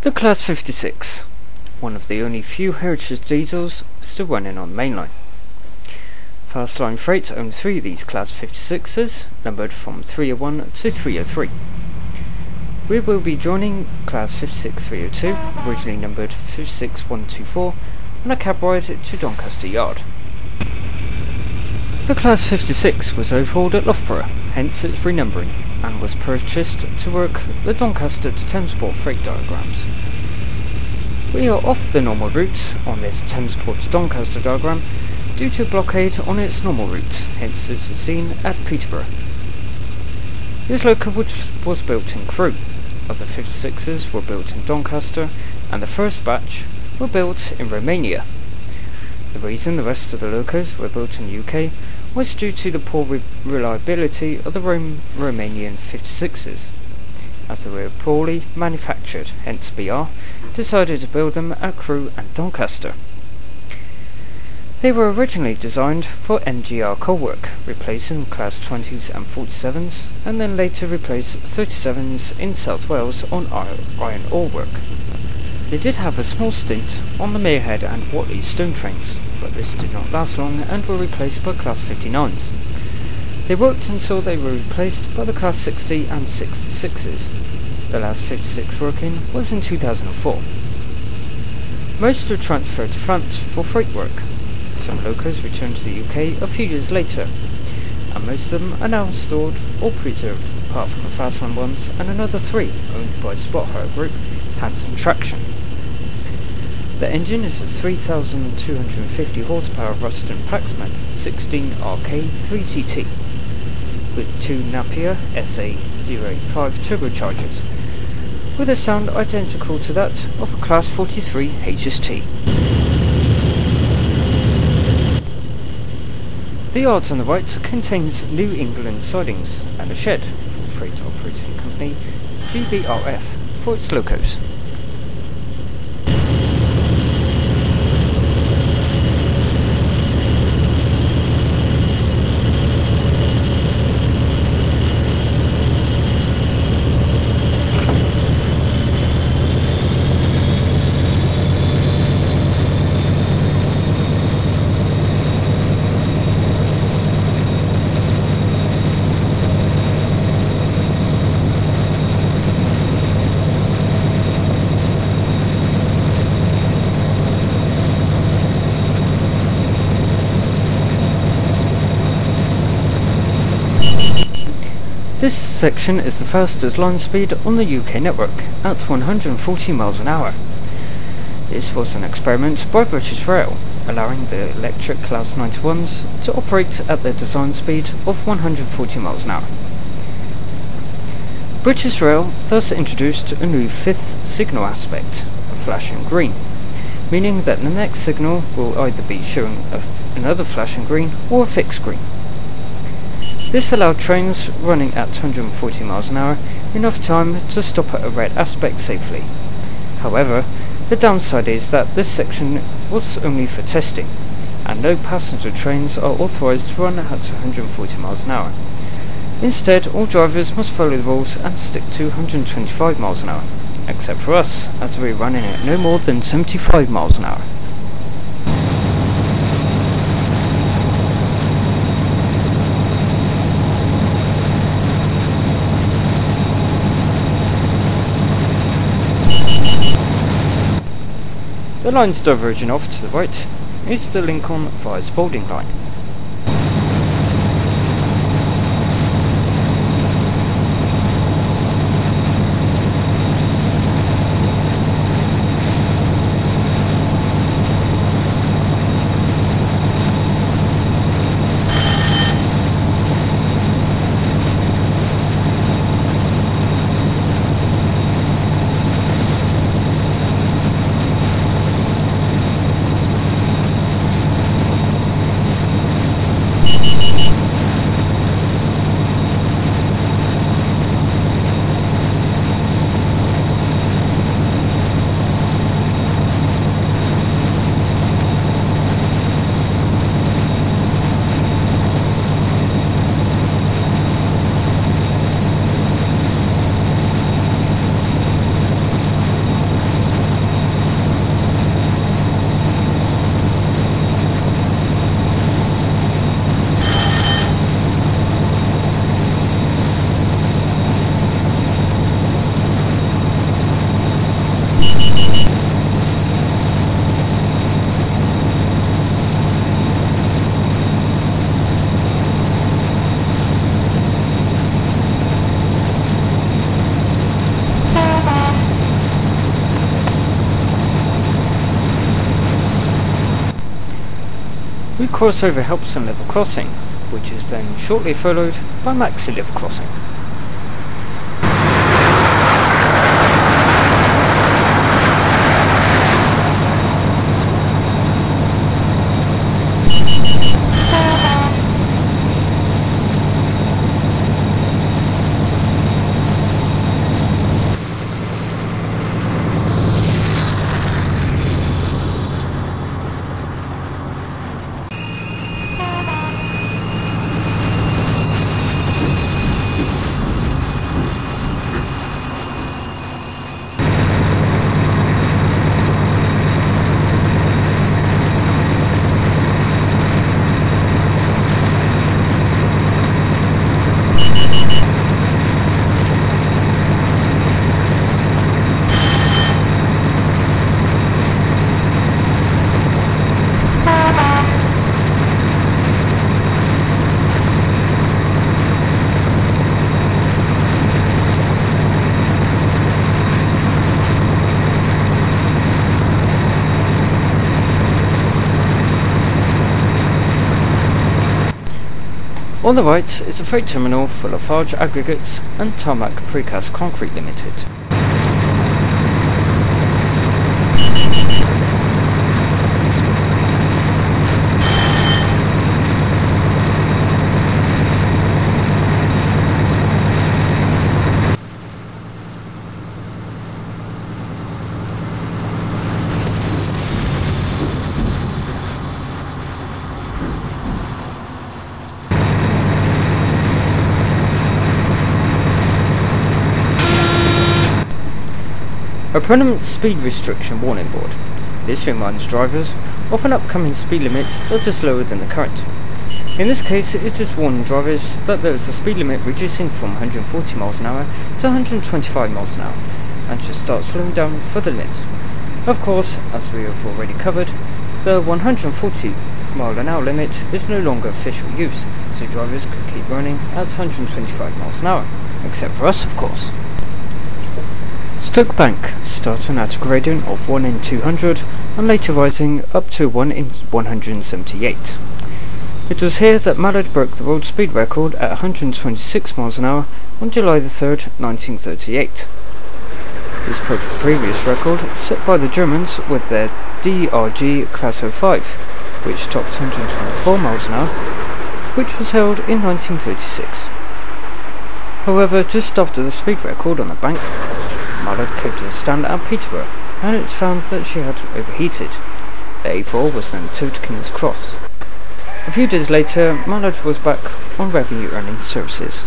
The Class 56, one of the only few heritage diesels still running on the main line. Fastline Freight owned 3 of these Class 56s, numbered from 301 to 303. We will be joining Class 56302, originally numbered 56124, on a cab ride to Doncaster Yard. The Class 56 was overhauled at Loughborough, hence its renumbering, and was purchased to work the Doncaster to Thamesport freight diagrams. We are off the normal route on this Thamesport to Doncaster diagram due to a blockade on its normal route, hence it is seen at Peterborough. This loco was built in Crewe. Other 56s were built in Doncaster, and the first batch were built in Romania. The reason the rest of the locos were built in the UK was due to the poor reliability of the Romanian 56s, as they were poorly manufactured, hence BR decided to build them at Crewe and Doncaster. They were originally designed for NGR coal work, replacing Class 20s and 47s, and then later replaced 37s in South Wales on iron ore work. They did have a small stint on the Muirhead and Whatley stone trains, but this did not last long and were replaced by Class 59s. They worked until they were replaced by the Class 60 and 66s. The last 56 working was in 2004. Most were transferred to France for freight work. Some locos returned to the UK a few years later, and most of them are now stored or preserved, apart from the Fastline ones and another 3 owned by Spot Hire Group had some traction. The engine is a 3,250 horsepower Ruston Paxman 16RK 3CT with 2 Napier SA085 turbochargers, with a sound identical to that of a Class 43 HST. The yard on the right contains New England sidings and a shed for freight operating company GBRF for its locos. This section is the fastest line speed on the UK network, at 140 miles an hour. This was an experiment by British Rail, allowing the electric Class 91s to operate at their design speed of 140 miles an hour. British Rail thus introduced a new 5th signal aspect, a flashing green, meaning that the next signal will either be showing another flashing green or a fixed green. This allowed trains running at 140 miles an hour enough time to stop at a red aspect safely. However, the downside is that this section was only for testing, and no passenger trains are authorised to run at 140 miles an hour. Instead, all drivers must follow the rules and stick to 125 miles an hour, except for us, as we're running at no more than 75 miles an hour. The lines diverging off to the right is the Lincoln via Spalding line. crossover helps on level crossing, which is then shortly followed by maxi level crossing. On the right is a freight terminal for Lafarge Aggregates and Tarmac Precast Concrete Limited. A permanent speed restriction warning board. This reminds drivers of an upcoming speed limit that is lower than the current. In this case, it is warning drivers that there is a speed limit reducing from 140 miles an hour to 125 miles an hour and should start slowing down for the limit. Of course, as we have already covered, the 140 mile an hour limit is no longer official use, so drivers could keep running at 125 miles an hour, except for us, of course. Stoke Bank, starting at a gradient of 1 in 200 and later rising up to 1 in 178. It was here that Mallard broke the world speed record at 126 miles an hour on July the 3rd, 1938. This broke the previous record set by the Germans with their DRG Class 05, which topped 124 miles an hour, which was held in 1936. However, just after the speed record on the bank, Mallard came to a stand at Peterborough, and it's found that she had overheated. The A4 was then towed to King's Cross. A few days later, Mallard was back on revenue earning services.